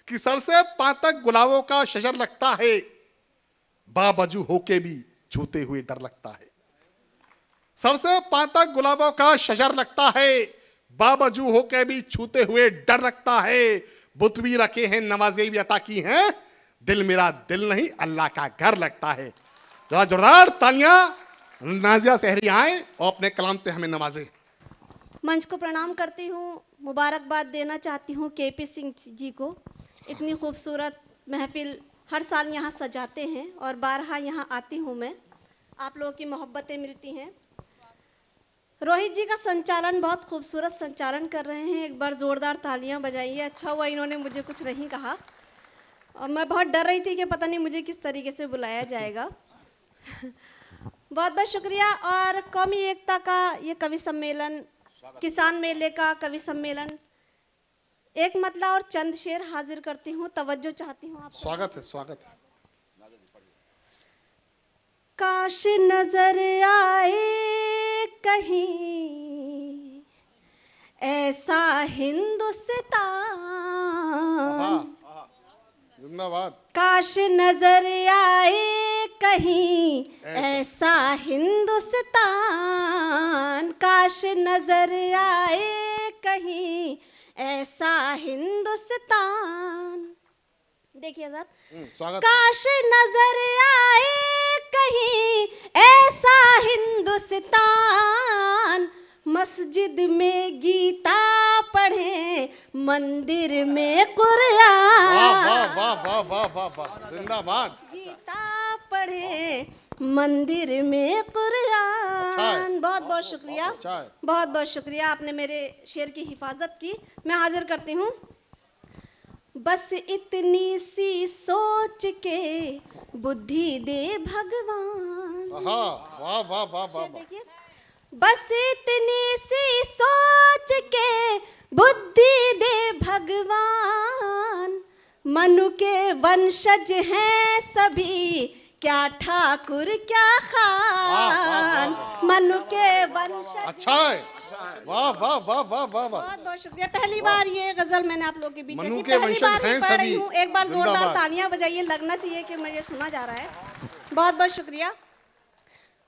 कि सर से पांव तक गुलाबों का शजर लगता है, बावजू होके भी छूते हुए डर लगता है। सर से पांव तक गुलाबों का शजर लगता है, बावजू होके भी छूते हुए डर लगता है। बुत भी रखे हैं, नवाजे भी अता की हैं, दिल मेरा दिल नहीं अल्लाह का घर लगता है। जरा जोरदार तालियां नाजिया सहरी आए और अपने कलाम से हमें नवाजे। मंच को प्रणाम करती हूँ, मुबारकबाद देना चाहती हूँ केपी सिंह जी को। इतनी खूबसूरत महफिल हर साल यहाँ सजाते हैं और बारहा यहाँ आती हूँ मैं, आप लोगों की मोहब्बतें मिलती हैं। रोहित जी का संचालन बहुत खूबसूरत संचालन कर रहे हैं, एक बार ज़ोरदार तालियां बजाइए। अच्छा हुआ इन्होंने मुझे कुछ नहीं कहा और मैं बहुत डर रही थी कि पता नहीं मुझे किस तरीके से बुलाया जाएगा। बहुत बहुत शुक्रिया। और कौमी एकता का ये कवि सम्मेलन, किसान मेले का कवि सम्मेलन, एक मतला और चंद शेर हाजिर करती हूँ, तवज्जो चाहती हूँ आप। स्वागत है, स्वागत है। काश नजर आए कहीं ऐसा हिंदुस्तान, जिंदाबाद। काश नजर आए कहीं ऐसा हिंदुस्तान, काश नजर आए कहीं ऐसा हिंदुस्तान। देखिए सर, स्वागत। काश नजर आए कहीं ऐसा हिंदुस्तान, मस्जिद में गीता पढ़े मंदिर में कुरान। वाह वाह वाह वाह वाह वाह वाह, जिंदाबाद। गीता पढ़े मंदिर में कुरान। बहुत बहुत शुक्रिया, बहुत बहुत शुक्रिया, आपने मेरे शेर की हिफाजत की। मैं हाजिर करती हूँ। बस इतनी सी सोच के बुद्धि दे भगवान। वाह वाह वाह वाह वाह। बस इतनी सी सोच के बुद्धि दे भगवान, मनु के वंशज हैं सभी, क्या ठाकुर क्या खान, मनु के वंशज। अच्छा है, वाह वाह वाह वाह वाह। बहुत बहुत शुक्रिया। पहली बार ये गजल मैंने आप लोगों के बीच मनु में के पहली वंशज बार हैं ही पढ़ रही सभी। हूँ। एक बार जोरदार जिंदाबाद। तालियां बजाइए, लगना चाहिए कि मुझे सुना जा रहा है। बहुत बहुत शुक्रिया,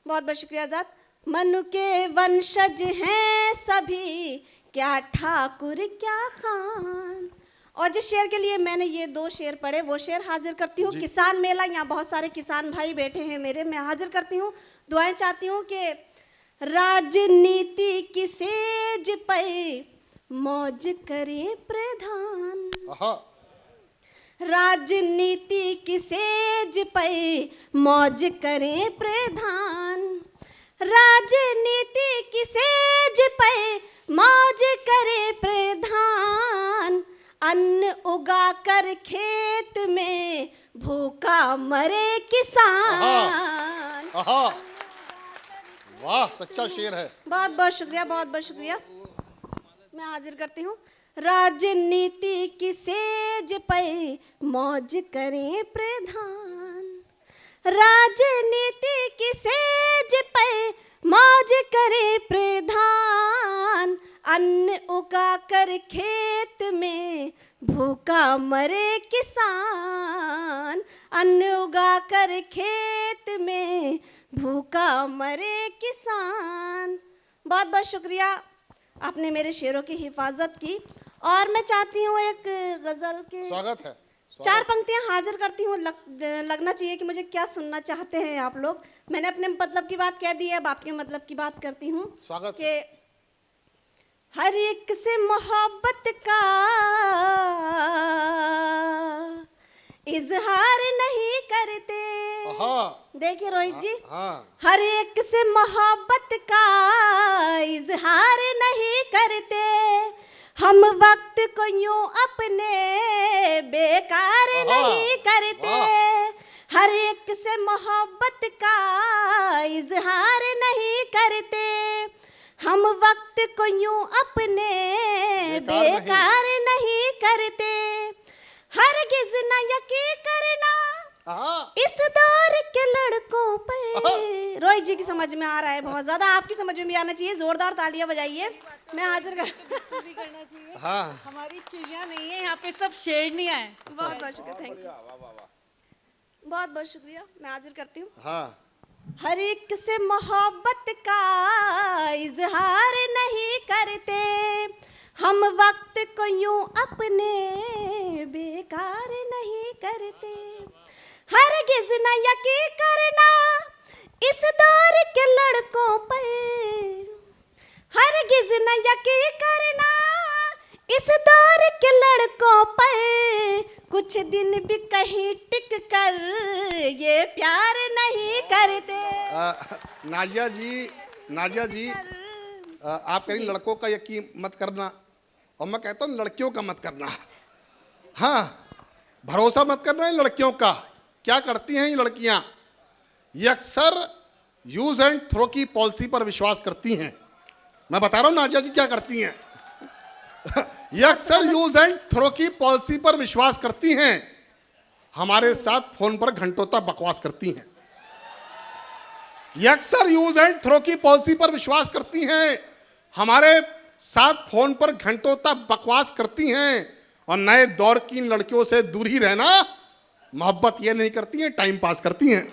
बहुत बहुत शुक्रिया आजाद। मनु के वंशज हैं सभी, क्या ठाकुर क्या खान। और जिस शेर के लिए मैंने ये दो शेर पढ़े, वो शेर हाजिर करती हूँ। किसान मेला, यहाँ बहुत सारे किसान भाई बैठे हैं मेरे, मैं हाजिर करती हूँ। दुआएं चाहती हूँ कि राजनीति की सेज पे मौज करे प्रधान, राजनीति की सेज पे मौज करे प्रधान, राजनीति की सेज पे मौज करे प्रधान, अन्न उगा कर खेत में भूखा मरे किसान। वाह, सच्चा शेर है। बहुत बहुत शुक्रिया, बहुत बहुत शुक्रिया। मैं हाजिर करती हूँ। राजनीति की सेज पे मौज करें प्रधान, राजनीति की सेज पे मौज करे प्रधान, अन्न उगा कर खेत में भूखा मरे किसान, अन्न उगा कर खेत में भूखा मरे किसान। बहुत बहुत शुक्रिया, आपने मेरे शेरों की हिफाजत की। और मैं चाहती हूँ एक गज़ल के स्वागत है, चार पंक्तियाँ हाजिर करती हूँ। लगना चाहिए कि मुझे क्या सुनना चाहते हैं आप लोग। मैंने अपने मतलब की बात कह दी है, अब आपके मतलब की बात करती हूँ। स्वागत कि हर एक से मोहब्बत का इजहार नहीं करते। देखिए रोहित जी, हर एक से मोहब्बत का इजहार नहीं करते, हम वक्त को यूं अपने बेकार नहीं करते, हर एक से मोहब्बत का इजहार नहीं करते, हम वक्त को यूं अपने बेकार नहीं करते, हरगिज़ न यकीन करना हाँ। इस दौर के लड़कों पे। रोहित जी की समझ में आ रहा है बहुत ज्यादा, आपकी समझ में भी आना चाहिए। जोरदार तालियां बजाइए। मैं हाजिर कर भी करना चाहिए। हाँ। हमारी चिड़िया नहीं है यहाँ पे, सब शेरनियाँ हैं। बहुत बहुत शुक्रिया, थैंक यू, बहुत बहुत शुक्रिया। मैं हाजिर करती हूँ। हाँ। हर एक से मोहब्बत का इजहार नहीं करते, हम वक्त को यूं अपने बेकार नहीं करते। हरगिज़ न यकीन करना इस दौर के लड़कों पर, हरगिज़ न यकीन करना इस दौर के लड़कों पर, कुछ दिन भी कहीं टिक कर ये प्यार नहीं करते। नाजिया जी, आप कह रही लड़कों का यकीन मत करना, और मैं कहता हूँ लड़कियों का मत करना। हाँ, भरोसा मत करना इन लड़कियों का। क्या करती हैं ये लड़कियां? ये अक्सर यूज एंड थ्रो की पॉलिसी पर विश्वास करती हैं। मैं बता रहा हूँ नाजिया जी क्या करती हैं। ये अक्सर यूज एंड थ्रो की पॉलिसी पर विश्वास करती हैं, हमारे साथ फोन पर घंटों तक बकवास करती हैं। ये अक्सर यूज एंड थ्रो की पॉलिसी पर विश्वास करती हैं, हमारे साथ फोन पर घंटों तक बकवास करती हैं, और नए दौर की इन लड़कियों से दूर ही रहना। मोहब्बत ये नहीं करती हैं, टाइम पास करती हैं।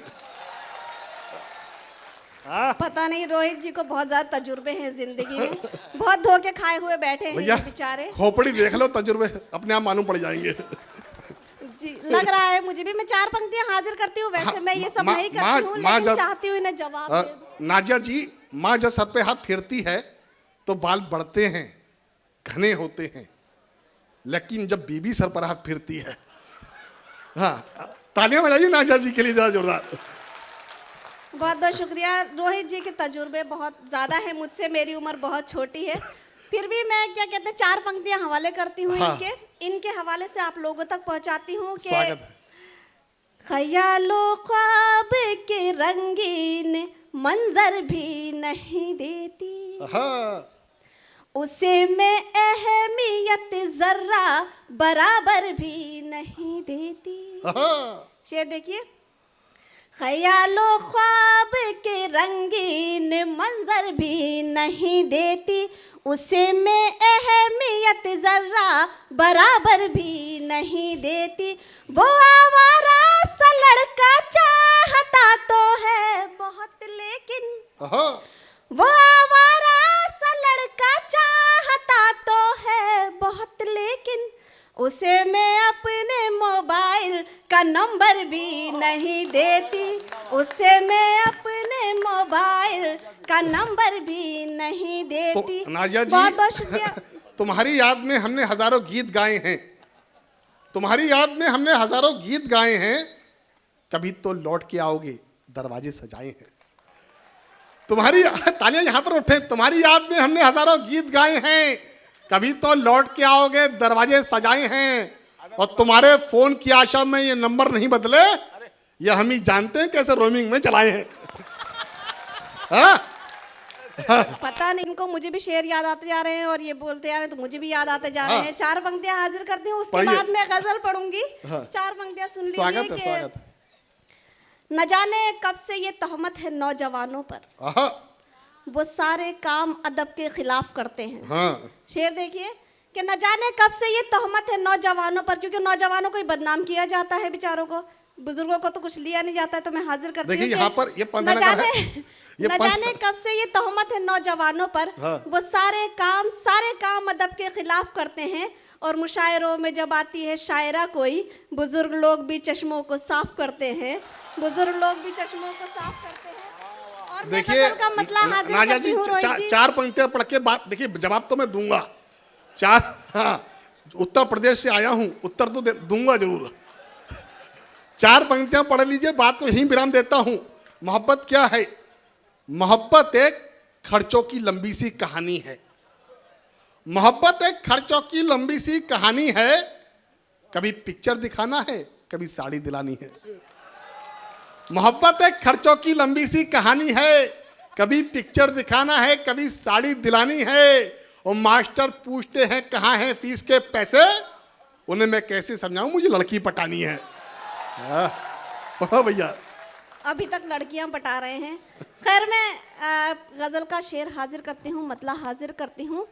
पता नहीं रोहित जी को बहुत ज्यादा तजुर्बे हैं जिंदगी में, बहुत धोखे खाए हुए बैठे हैं भैया ये बेचारे। खोपड़ी देख लो, तजुर्बे अपने आप मालूम पड़ जाएंगे। जी लग रहा है मुझे भी। मैं 4 पंक्तियां हाजिर करती हूँ। वैसे मैं ये सब नहीं करती हूँ, लेकिन चाहती हूँ इन्हें जवाब दे। नाजिया जी, माँ जब सर पे हाथ फेरती है तो बाल बढ़ते हैं, घने होते हैं, लेकिन जब बीबी सर पर हाथ फेरती है, हाँ, तालियां बजाइए नाजिया जी के लिए जरा जोरदार। बहुत बहुत शुक्रिया। रोहित जी के तजुर्बे बहुत ज़्यादा है मुझसे, मेरी उम्र बहुत छोटी है, फिर भी मैं क्या कहते हैं 4 पंक्तियां हवाले करती हूँ। हाँ। इनके हवाले से आप लोगों तक पहुँचाती हूँ कि स्वागत है। ख्यालों ख्वाब के रंगीन मंजर भी नहीं देती, हाँ। उसे मैं अहमियत जर्रा बराबर भी नहीं देती। हाँ। शेर देखिए। ख्यालों ख्वाब के रंगीन मंजर भी नहीं देती, उसे मैं अहमियत जर्रा बराबर भी नहीं देती। वो आवारा सा लड़का चाहता तो है बहुत, लेकिन हाँ। वो आवारा सा लड़का चाहता तो है बहुत, लेकिन उसे मैं अपने मोबाइल का नंबर भी नहीं देती, उसे मैं अपने मोबाइल का नंबर भी नहीं देती। तो नाजिया जी, बहुत बहुत शुक्रिया। तुम्हारी याद में हमने हजारों गीत गाए हैं, तुम्हारी याद में हमने हजारों गीत गाए हैं, कभी तो लौट के आओगे दरवाजे सजाए हैं। तुम्हारी तालियां यहां पर उठे। तुम्हारी याद में हमने हजारों गीत गाए हैं, कभी तो लौट के आओगे दरवाजे सजाए हैं, और तुम्हारे फोन की आशा में ये नंबर नहीं बदले, ये हम ही जानते हैं कैसे रोमिंग में चलाए हैं। हाँ? पता नहीं इनको, मुझे भी शेर याद आते जा रहे हैं और ये बोलते जा रहे हैं तो मुझे भी याद आते जा रहे हैं। 4 पंक्तियां हाजिर करती हूँ, उसके पढ़िए। बाद मैं गजल पढ़ूंगी। 4 पंक्तियां सुन लीजिए। स्वागत है, कि स्वागत है। न जाने कब से ये तहमत है नौजवानों पर, हाँ। वो सारे काम अदब के खिलाफ करते हैं। हाँ। शेर देखिए कि न जाने कब से ये तहमत है नौजवानों पर, क्योंकि नौजवानों को ही बदनाम किया जाता है बेचारों को, बुजुर्गों को तो कुछ लिया नहीं जाता है। तो मैं हाजिर करती हूँ। देखिए यहाँ पर ये पंथ नगर है। ये न पंथ- जाने कब से ये तहमत है नौजवानों पर, हाँ। वो सारे काम अदब के खिलाफ करते हैं। और मुशायरों में जब आती है शायरा कोई, बुजुर्ग लोग भी चश्मों को साफ करते हैं, बुजुर्ग लोग भी चश्मों को साफ करते हैं। और मैं देखिए गजल का मतलब हाजिर नाजिया करती जी, हूँ रोहित जी। 4 पंक्तियां पढ़ के बात देखिए, जवाब तो मैं दूंगा। 4, हाँ, उत्तर प्रदेश से आया हूं, उत्तर तो दूंगा जरूर। 4 पंक्तियां पढ़ लीजिए, बात को यहीं विराम देता हूं। मोहब्बत क्या है? मोहब्बत एक खर्चों की लंबी सी कहानी है। मोहब्बत एक खर्चों की लंबी सी कहानी है, कभी पिक्चर दिखाना है, कभी साड़ी दिलानी है। मोहब्बत एक खर्चों की लंबी सी कहानी है, कभी पिक्चर दिखाना है, कभी साड़ी दिलानी है। और मास्टर पूछते हैं कहाँ हैं फीस के पैसे, उन्हें मैं कैसे समझाऊं, मुझे लड़की पटानी है। पढ़ो भैया। अभी तक लड़कियां पटा रहे हैं। खैर मैं गज़ल का शेर हाजिर करती हूँ, मतला हाजिर करती हूँ।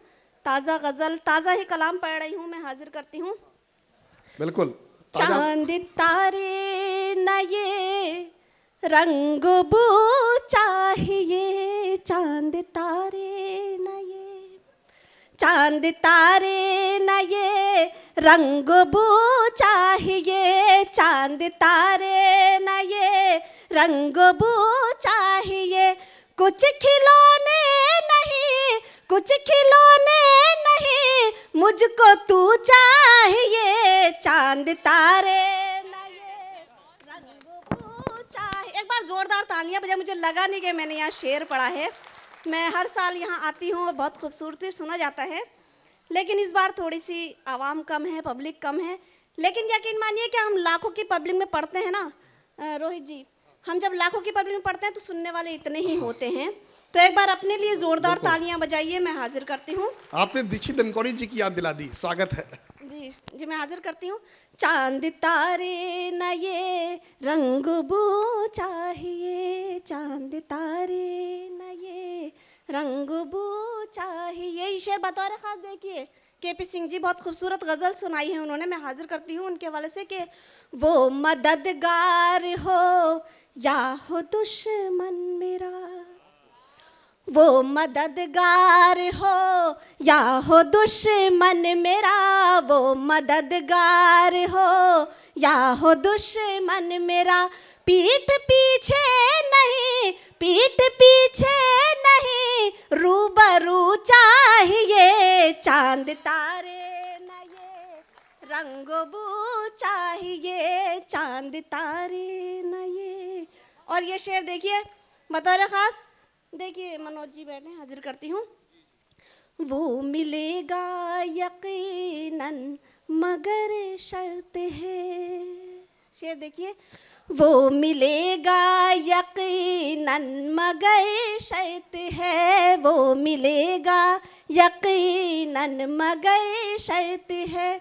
ताज़ा गज़ल, ताज़ा ही कलाम पढ़ रही हूँ, मैं हाजिर करती हूँ। बिल्कुल ताजा। चांद तारे न ये रंग बू चाहिए, चांद तारे न ये, चांद तारे न ये रंग बू चाहिए, चांद तारे न ये रंग बू चाहिए। कुछ खिलौने नहीं, कुछ खिलौने नहीं, मुझको तू चाहिए, चांद तारे न ये रंग बू चाहिए। एक बार जोरदार तालियां बजाएं। मुझे लगा नहीं कि मैंने यहाँ शेर पढ़ा है। मैं हर साल यहाँ आती हूँ और बहुत खूबसूरती सुना जाता है, लेकिन इस बार थोड़ी सी आवाम कम है, पब्लिक कम है। लेकिन यकीन मानिए कि हम लाखों की पब्लिक में पढ़ते हैं ना रोहित जी, हम जब लाखों की पब्लिक में पढ़ते हैं तो सुनने वाले इतने ही होते हैं। तो एक बार अपने लिए जोरदार तालियां बजाइए, मैं हाजिर करती हूँ। आपने दीक्षित दनकौड़ी जी की याद दिला दी, स्वागत है। जी जी, मैं हाजिर करती हूँ। चांद तारे न ये रंग बू चाहिए, चांद तारे न ये रंग बू चाहिए। ये शेर बतौर खास देखिए केपी सिंह जी बहुत खूबसूरत गज़ल सुनाई है उन्होंने। मैं हाजिर करती हूँ उनके हवाले से कि वो मददगार हो या हो दुश्मन मेरा, वो मददगार हो या हो दुश्मन मेरा, वो मददगार हो या हो दुश्मन मेरा। पीठ पीछे नहीं, पीठ पीछे नहीं, रूबरू चाहिए, चांद तारे न ये रंग बू चाहिए, चांद तारे न ये। और ये शेर देखिए बतौर खास, देखिए मनोज जी बैठे, हाजिर करती हूँ। वो मिलेगा यकीनन मगर शर्त है, शेर देखिए। वो मिलेगा यकीनन मगर शर्त है, वो मिलेगा यकीनन मगर शर्त है।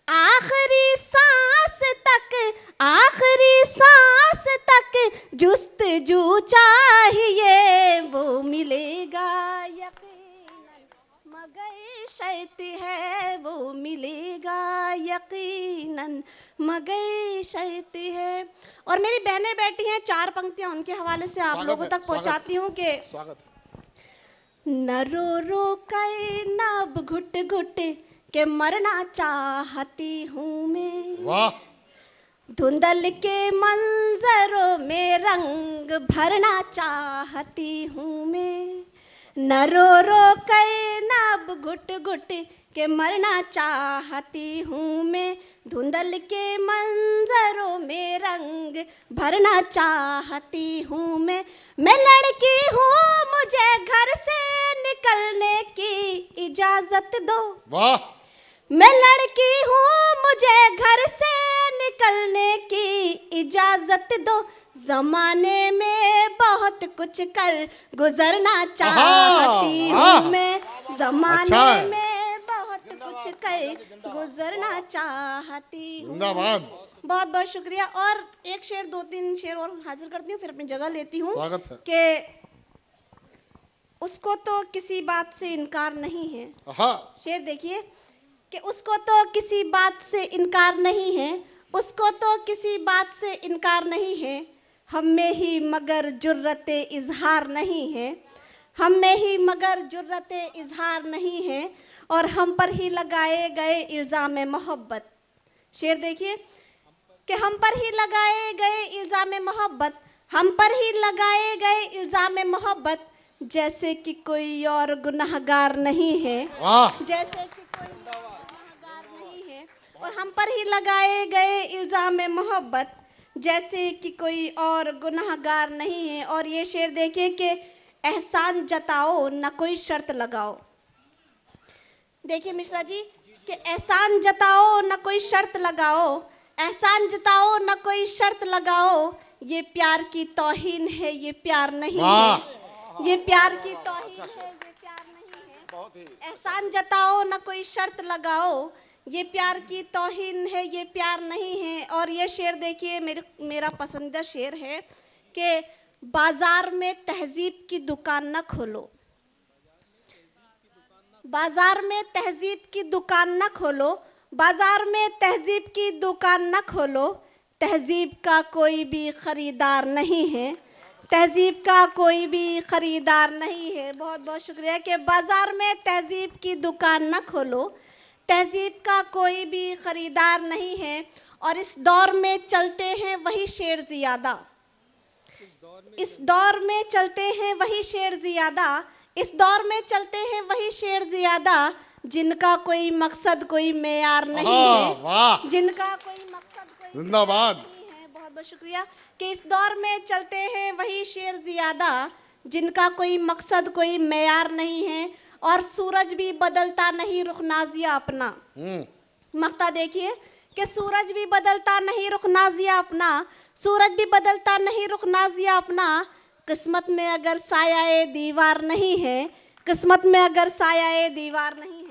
आखिरी सांस तक, आखिरी सांस तक जुस्तजू चाहिए, वो मिलेगा यकीनन मगर शर्त है, वो मिलेगा यकीनन मगर शर्त है। और मेरी बहनें बैठी हैं, 4 पंक्तियां उनके हवाले से आप लोगों तक पहुंचाती हूँ कि स्वागत है। न रो रो कर नब घुट घुट के मरना चाहती हूँ मैं, वाह। धुंधल के मंजरों में रंग भरना चाहती हूँ मैं। न रो रो कर नब घुट घुट के मरना चाहती हूँ मैं, धुंधल के मंजरों में रंग भरना चाहती हूँ मैं। लड़की हूँ, मुझे घर से निकलने की इजाज़त दो, वाह। मैं लड़की हूँ, मुझे घर से निकलने की इजाज़त दो। ज़माने में बहुत कुछ कर गुजरना चाहती हूँ मैं, ज़माने में बहुत कुछ कर गुजरना चाहती हूँ। जिंदाबाद। बहुत बहुत शुक्रिया। और एक शेर, 2-3 शेर और हाजिर करती हूँ, फिर अपनी जगह लेती हूँ। स्वागत है। कि उसको तो किसी बात से इनकार नहीं है, शेर देखिए कि उसको तो किसी बात से इनकार नहीं है, उसको तो किसी बात से इनकार नहीं है। हम में ही मगर जुर्रते इजहार नहीं है, हम में ही मगर जुर्रते इजहार नहीं है, और हम पर ही लगाए गए इल्ज़ाम मोहब्बत। शेर देखिए कि हम पर ही लगाए गए इल्ज़ाम मोहब्बत, हम पर ही लगाए गए इल्ज़ाम मोहब्बत, जैसे कि कोई और गुनहगार नहीं है, जैसे कि कोई गुनहगार नहीं है। और हम पर ही लगाए गए इल्ज़ाम मोहब्बत, जैसे कि कोई और गुनहगार नहीं है। और ये शेर देखिए कि एहसान जताओ न कोई शर्त लगाओ। देखिए मिश्रा जी कि एहसान जताओ न कोई शर्त लगाओ, एहसान जताओ न कोई शर्त लगाओ, ये प्यार की तौहीन है, ये प्यार नहीं है, ये प्यार की तौहीन है, ये प्यार नहीं है। एहसान जताओ न कोई शर्त लगाओ, ये प्यार की तौहीन है, ये प्यार नहीं है। और ये शेर देखिए, मेरा पसंदीदा शेर है कि बाजार में तहजीब की दुकान न खोलो, बाजार में तहजीब की दुकान न खोलो, बाजार में तहजीब की दुकान न खोलो, तहजीब का कोई भी खरीदार नहीं है, तहजीब का कोई भी खरीदार नहीं है। बहुत बहुत शुक्रिया। कि बाजार में तहजीब की दुकान न खोलो, तहजीब का कोई भी खरीदार नहीं है। और इस दौर में चलते हैं वही शेर ज़ियादा, इस दौर में चलते हैं वही शेर ज़ियादा, इस दौर में चलते हैं वही शेर ज़ियादा, जिनका कोई मकसद कोई मेयार नहीं है, वाह, जिनका कोई मकसद कोई जिंदाबाद। नहीं है। बहुत बहुत शुक्रिया। कि इस दौर में चलते हैं वही शेर ज़ियादा, जिनका कोई मकसद कोई मेयार नहीं है। और सूरज भी बदलता नहीं रुख नाजिया अपना। मक्ता देखिए कि सूरज भी बदलता नहीं रुख नाजिया अपना, सूरज भी बदलता नहीं रुख नाजिया अपना। किस्मत में अगर साया दीवार नहीं है, किस्मत में अगर साया दीवार नहीं है,